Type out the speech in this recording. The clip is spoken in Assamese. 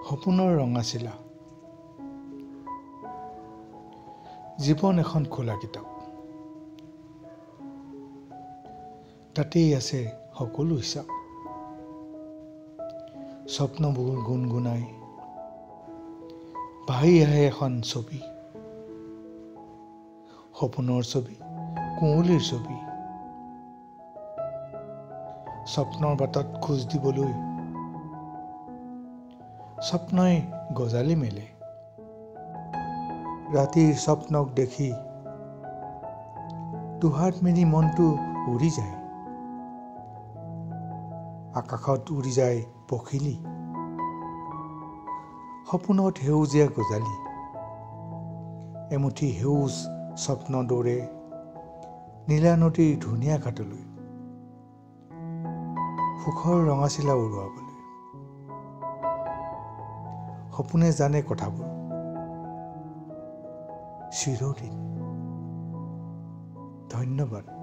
সপোনৰ ৰঙাচিলা। জীৱন এখন খোলা কিতাপ। তাতেই আছে সকলো হিচাপ। স্বপ্নবোৰ গুণগুণাই ভাহি আহে এখন ছবি। সপোনৰ ছবি, কুঁৱলীৰ ছবি। স্বপ্নৰ বাটত খোজ দিবলৈ স্বপ্নই গজালি মেলে। ৰাতিৰ স্বপ্নক দেখি দুহাত মেলি মনটো উৰি যায়। আকাশত উৰি যায় পখিলী। সপোনত সেউজীয়া গজালি। এমুঠি সেউজ স্বপ্ন দৌৰে নীলা নদীৰ ধুনীয়া ঘাটলৈ। সুখৰ ৰঙাচিলা উৰুৱাবলৈ। সপোনে জানে কথাবোৰ চিৰদিন। ধন্যবাদ।